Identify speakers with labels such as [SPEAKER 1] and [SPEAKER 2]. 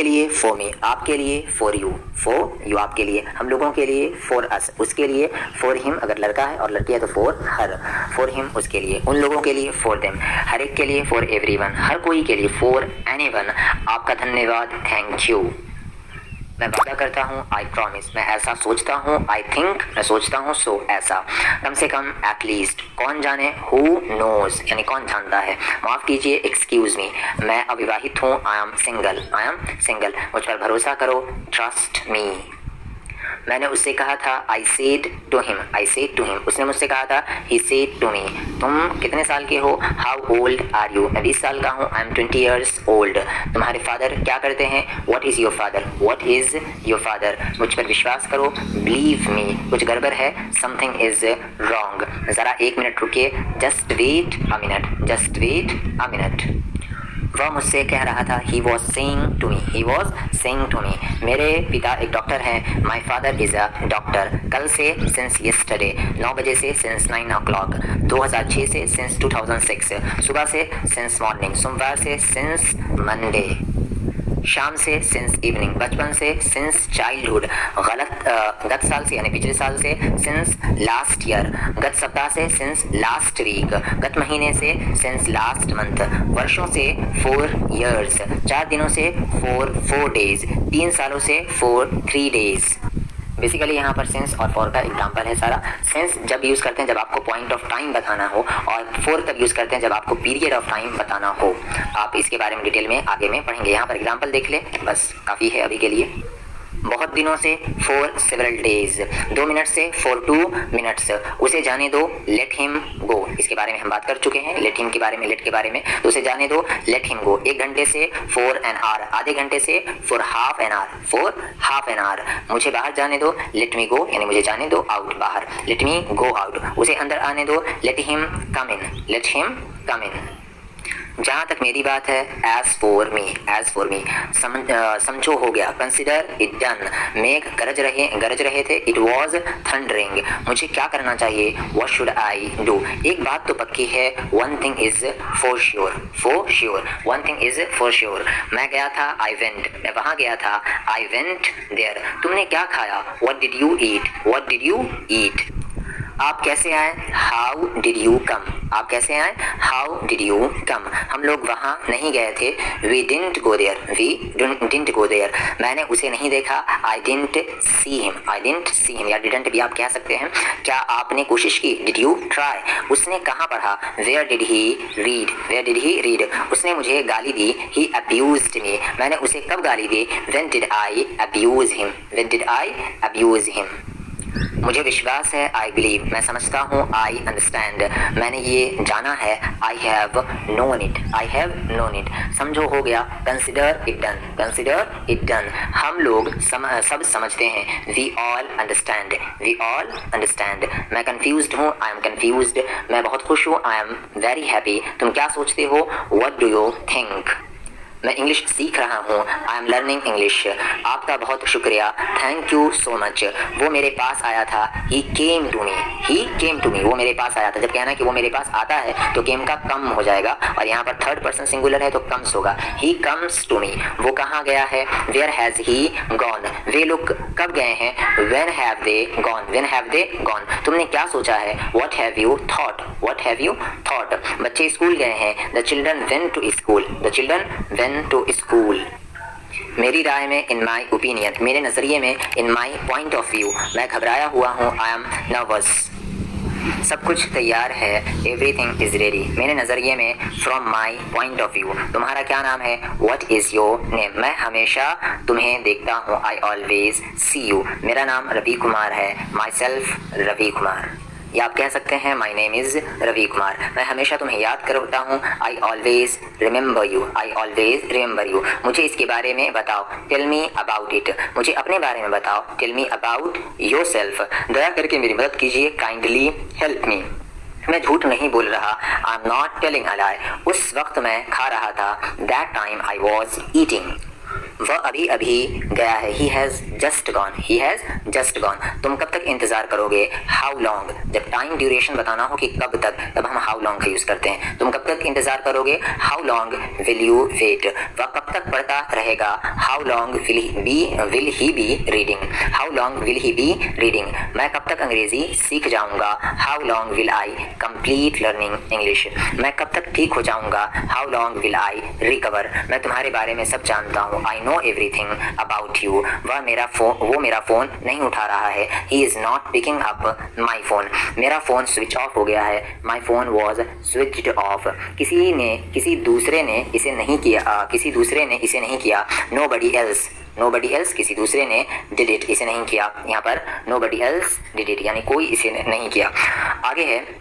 [SPEAKER 1] लिए for me, आपके लिए फॉर यू, फॉर यू आपके लिए, हम लोगों के लिए फॉर अस, उसके लिए फॉर हिम अगर लड़का है और लड़की है तो फॉर हर, फॉर हिम उसके लिए, उन लोगों के लिए फॉर देम, हर एक के लिए फॉर एवरीवन, हर कोई के लिए फॉर एनीवन, आपका धन्यवाद थैंक यू। मैं वादा करता हूँ आई प्रॉमिस, मैं ऐसा सोचता हूँ आई थिंक, मैं सोचता हूँ सो ऐसा, कम से कम एट लीस्ट, कौन जाने हु नोज यानी कौन जानता है, माफ़ कीजिए एक्सक्यूज़ मी, मैं अविवाहित हूँ I am single, I am single, मुझ पर भरोसा करो ट्रस्ट मी। मैंने उससे कहा था I said to him, I said to him, उसने मुझसे कहा था ही सेड टू मी। तुम कितने साल के हो, हाउ ओल्ड आर यू, मैं 20 साल का हूँ, आई एम 20 ईयर्स ओल्ड। तुम्हारे फादर क्या करते हैं, what is your father, what is your father, मुझ पर विश्वास करो बिलीव मी, कुछ गड़बड़ है, समथिंग इज़ रॉन्ग, ज़रा 1 मिनट रुकिए, just wait a minute, just wait a minute. वह मुझसे कह रहा था he was saying to me, he was saying to me, मेरे पिता एक डॉक्टर हैं, my father is a doctor, कल से सिंस येस्टरडे, 9 बजे से सिंस 9 o'clock, 2006 से सिंस 2006, सुबह से सिंस मॉर्निंग, सोमवार से सिंस मंडे, शाम से सिंस इवनिंग, बचपन से सिंस चाइल्डहुड, गत साल से यानी पिछले साल से सिंस लास्ट ईयर, गत सप्ताह से सिंस लास्ट वीक, गत महीने से सिंस लास्ट मंथ, वर्षों से 4 years, 4 दिनों से 4 days, 3 सालों से 3 days। बेसिकली यहाँ पर सेंस और फॉर का एग्जाम्पल है सारा। सेंस जब यूज़ करते हैं जब आपको पॉइंट ऑफ टाइम बताना हो, और फॉर तब यूज़ करते हैं जब आपको पीरियड ऑफ टाइम बताना हो। आप इसके बारे में डिटेल में आगे में पढ़ेंगे। यहाँ पर एग्जाम्पल देख ले, बस काफ़ी है अभी के लिए। बहुत दिनों से फॉर सेवरल डेज, 2 मिनट से फॉर 2 minutes, उसे जाने दो लेट हिम गो, इसके बारे में हम बात कर चुके हैं, लेट हिम के बारे में, लेट के बारे में, तो उसे जाने दो लेट हिम गो। 1 घंटे से फॉर एन आवर, आधे घंटे से for half an hour, for half an hour, मुझे बाहर जाने दो लेट मी गो, यानी मुझे जाने दो आउट बाहर, लेट मी गो आउट, उसे अंदर आने दो लेट हिम कम इन, लेट हिम कम इन। जहाँ तक मेरी बात है एज फॉर मी, समझो हो गया, कंसिडर इट डन, मेघ गरज रहे थे, इट वॉज थंडरिंग, मुझे क्या करना चाहिए, व्हाट शुड आई डू। एक बात तो पक्की है, one thing is for sure, one thing is for sure, मैं गया था आई वेंट, मैं वहाँ गया था आई वेंट देयर, तुमने क्या खाया, व्हाट डिड यू ईट, आप कैसे आए, हाउ डिड यू कम, आप कैसे आए, हाउ डिड यू कम, हम लोग वहाँ नहीं गए थे, वी डिडंट गो देयर, मैंने उसे नहीं देखा, आई डिडंट सी हिम, या डिडंट भी आप कह सकते हैं। क्या आपने कोशिश की, डिड यू ट्राई, उसने कहाँ पढ़ा, वेयर डिड ही रीड, उसने मुझे गाली दी, ही अब्यूज्ड मी, मैंने उसे कब गाली दी, when did I abuse him, मुझे विश्वास है, आई बिलीव, मैं समझता हूँ, आई अंडरस्टैंड, मैंने ये जाना है, आई हैव नोन इट, समझो हो गया, कंसिडर इट डन, हम लोग सब समझते हैं, वी ऑल अंडरस्टैंड, मैं कंफ्यूज्ड हूँ, आई एम कंफ्यूज्ड, मैं बहुत खुश हूँ, आई एम वेरी हैप्पी, तुम क्या सोचते हो, व्हाट डू यू थिंक, मैं इंग्लिश सीख रहा हूँ, आई एम लर्निंग इंग्लिश, आपका बहुत शुक्रिया, थैंक यू सो मच, वो मेरे पास आया था, ही केम टू मी, वो मेरे पास आया था। जब कहना है कि वो मेरे पास आता है तो केम का कम हो जाएगा, और यहाँ पर 3rd person सिंगुलर है तो कम्स होगा, ही कम्स टू मी, वो कहाँ गया है, वेयर हैज़ ही गॉन, वे लोग कब गए हैं, व्हेन हैव दे गॉन, तुमने क्या सोचा है, व्हाट हैव यू थॉट, बच्चे स्कूल गए हैं, the children went to school, मेरी राय में, इन माई ओपिनियन, मेरे नज़रिए में, in my point of view, मैं घबराया हुआ हूँ, आई एम नर्वस, सब कुछ तैयार है, एवरीथिंग इज रेडी, मेरे नज़रिए में, from my point of view, तुम्हारा क्या नाम है, व्हाट इज़ योर नेम, मैं हमेशा तुम्हें देखता हूँ, आई ऑलवेज सी यू, मेरा नाम रवि कुमार है, माई सेल्फ रवि कुमार, या आप कह सकते हैं my name is Ravi Kumar, मैं हमेशा तुम्हें याद करता हूँ, आई ऑलवेज रिमेंबर यू, मुझे इसके बारे में बताओ, टेल मी अबाउट इट, मुझे अपने बारे में बताओ, tell me about yourself, दया करके मेरी मदद कीजिए, काइंडली हेल्प मी, मैं झूठ नहीं बोल रहा, I am not telling a lie, उस वक्त मैं खा रहा था, that time I was eating, वह अभी अभी गया है, he has just gone, he has just gone। तुम कब तक इंतजार करोगे, how long। जब टाइम ड्यूरेशन बताना हो कि कब तक, तब हम how long का यूज करते हैं। तुम कब तक इंतजार करोगे, how long will you wait। वह कब तक पढ़ता रहेगा, how long will he be reading, how long will he be reading। मैं कब तक अंग्रेजी सीख जाऊंगा, how long will I complete learning English। मैं कब तक ठीक हो जाऊंगा, how long will I recover। मैं तुम्हारे बारे में सब जानता हूँ, I know everything about you। वो मेरा फोन नहीं उठा रहा है, he is not picking up my phone। मेरा फोन स्विच ऑफ हो गया है, my phone was switched off। किसी दूसरे ने इसे नहीं किया, nobody else किसी दूसरे ने did it इसे नहीं किया। यहाँ पर nobody else did it यानी कोई इसे नहीं किया। आगे है